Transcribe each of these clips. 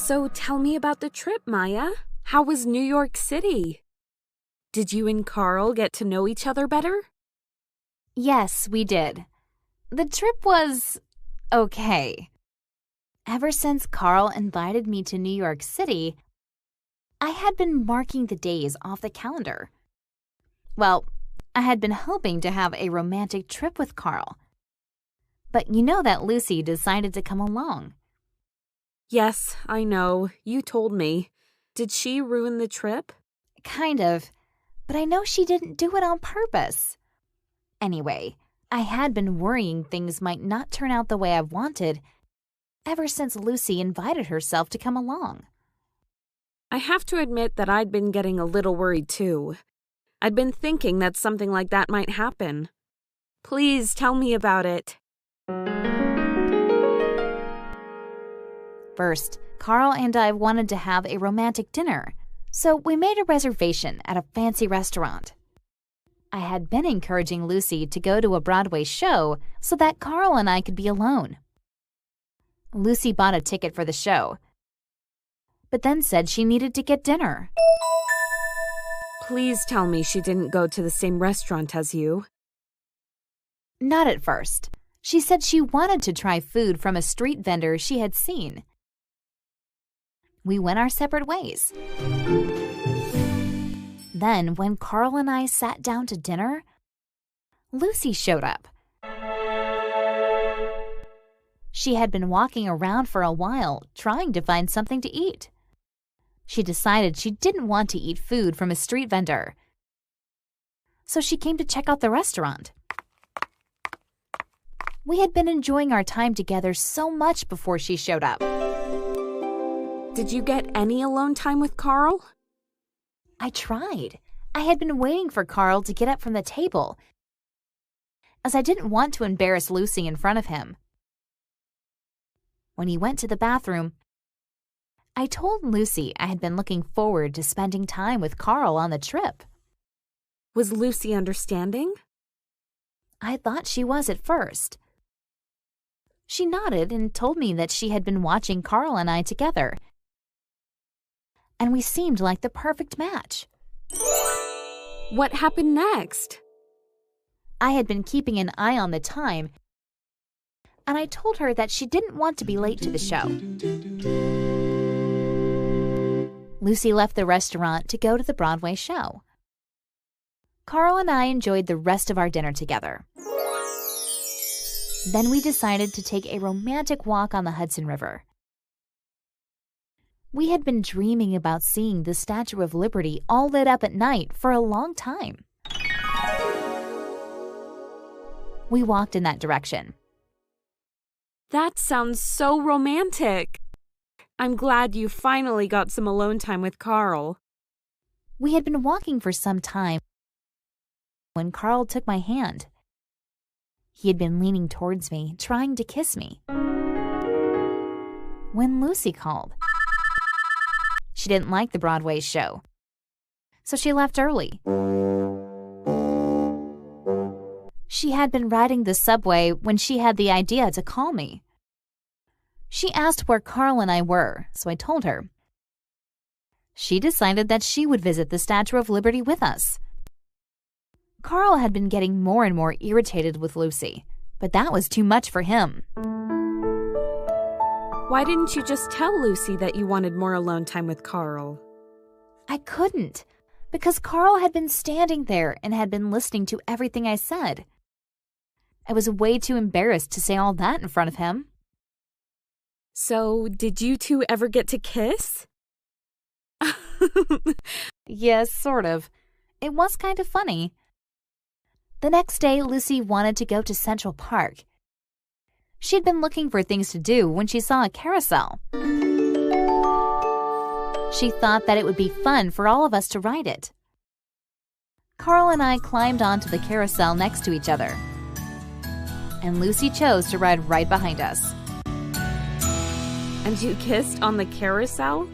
So tell me about the trip, Maya. How was New York City? Did you and Carl get to know each other better? Yes, we did. The trip was okay. Ever since Carl invited me to New York City, I had been marking the days off the calendar. Well, I had been hoping to have a romantic trip with Carl. But you know that Lucy decided to come along. Yes, I know. You told me. Did she ruin the trip? Kind of, but I know she didn't do it on purpose. Anyway, I had been worrying things might not turn out the way I wanted ever since Lucy invited herself to come along. I have to admit that I'd been getting a little worried too. I'd been thinking that something like that might happen. Please tell me about it. First, Carl and I wanted to have a romantic dinner, so we made a reservation at a fancy restaurant. I had been encouraging Lucy to go to a Broadway show so that Carl and I could be alone. Lucy bought a ticket for the show, but then said she needed to get dinner. Please tell me she didn't go to the same restaurant as you. Not at first. She said she wanted to try food from a street vendor she had seen. We went our separate ways. Then, when Carl and I sat down to dinner, Lucy showed up. She had been walking around for a while, trying to find something to eat. She decided she didn't want to eat food from a street vendor, so she came to check out the restaurant. We had been enjoying our time together so much before she showed up. Did you get any alone time with Carl? I tried. I had been waiting for Carl to get up from the table, as I didn't want to embarrass Lucy in front of him. When he went to the bathroom, I told Lucy I had been looking forward to spending time with Carl on the trip. Was Lucy understanding? I thought she was at first. She nodded and told me that she had been watching Carl and I together, and we seemed like the perfect match. What happened next? I had been keeping an eye on the time, and I told her that she didn't want to be late to the show. Lucy left the restaurant to go to the Broadway show. Carl and I enjoyed the rest of our dinner together. Then we decided to take a romantic walk on the Hudson River. We had been dreaming about seeing the Statue of Liberty all lit up at night for a long time. We walked in that direction. That sounds so romantic. I'm glad you finally got some alone time with Carl. We had been walking for some time when Carl took my hand. He had been leaning towards me, trying to kiss me, when Lucy called. She didn't like the Broadway show, so she left early. She had been riding the subway when she had the idea to call me. She asked where Carl and I were, so I told her. She decided that she would visit the Statue of Liberty with us. Carl had been getting more and more irritated with Lucy, but that was too much for him. Why didn't you just tell Lucy that you wanted more alone time with Carl? I couldn't, because Carl had been standing there and had been listening to everything I said. I was way too embarrassed to say all that in front of him. So, did you two ever get to kiss? Yes, sort of. It was kind of funny. The next day, Lucy wanted to go to Central Park. She'd been looking for things to do when she saw a carousel. She thought that it would be fun for all of us to ride it. Carl and I climbed onto the carousel next to each other, and Lucy chose to ride right behind us. And you kissed on the carousel?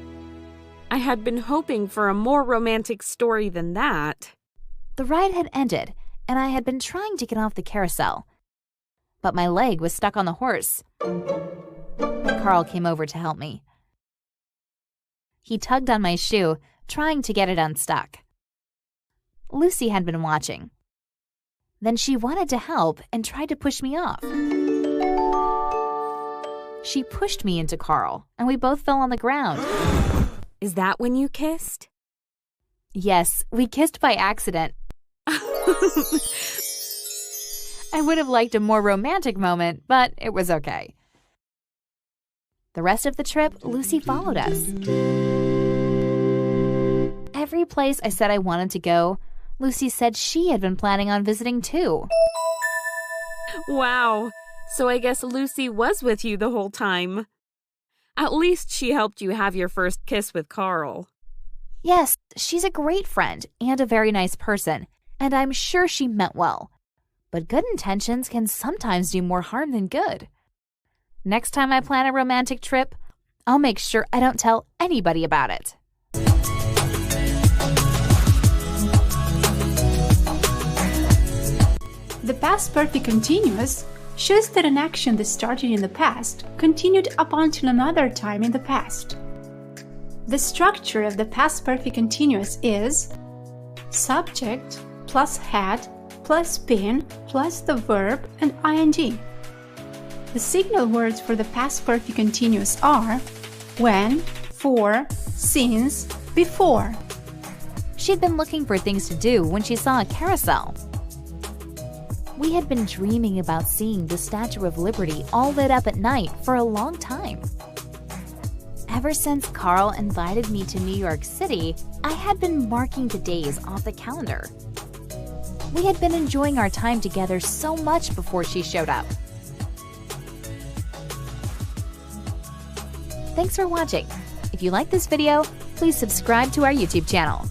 I had been hoping for a more romantic story than that. The ride had ended, and I had been trying to get off the carousel, but my leg was stuck on the horse. Carl came over to help me. He tugged on my shoe, trying to get it unstuck. Lucy had been watching. Then she wanted to help and tried to push me off. She pushed me into Carl, and we both fell on the ground. Is that when you kissed? Yes, we kissed by accident. I would have liked a more romantic moment, but it was okay. The rest of the trip, Lucy followed us. Every place I said I wanted to go, Lucy said she had been planning on visiting too. Wow, so I guess Lucy was with you the whole time. At least she helped you have your first kiss with Carl. Yes, she's a great friend and a very nice person, and I'm sure she meant well. But good intentions can sometimes do more harm than good. Next time I plan a romantic trip, I'll make sure I don't tell anybody about it. The past perfect continuous shows that an action that started in the past continued up until another time in the past. The structure of the past perfect continuous is subject plus had plus been plus the verb and ing. The signal words for the past perfect continuous are when, for, since, before. She'd been looking for things to do when she saw a carousel. We had been dreaming about seeing the Statue of Liberty all lit up at night for a long time. Ever since Carl invited me to New York City, I had been marking the days off the calendar. We had been enjoying our time together so much before she showed up. Thanks for watching. If you like this video, please subscribe to our YouTube channel.